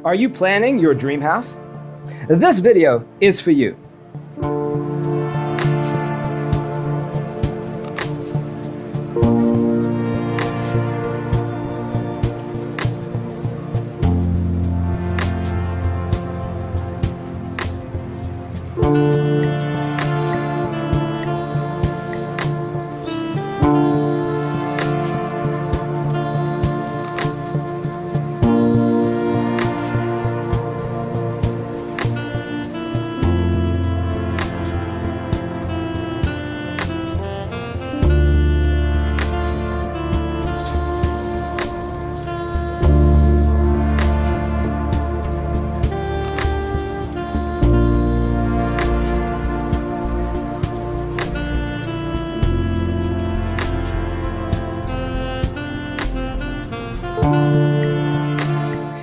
Are you planning your dream house? This video is for you.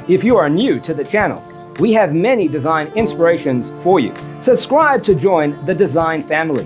If you are new to the channel, we have many design inspirations for you. Subscribe to join the design family.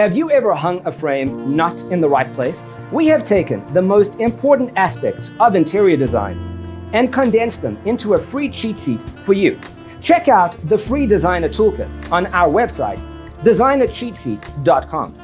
Have you ever hung a frame not in the right place? We have taken the most important aspects of interior design and condensed them into a free cheat sheet for you. Check out the free designer toolkit on our website, designercheatsheet.com.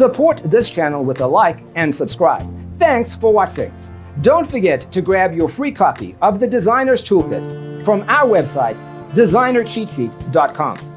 Support this channel with a like and subscribe. Thanks for watching. Don't forget to grab your free copy of the Designer's Toolkit from our website, designercheatsheet.com.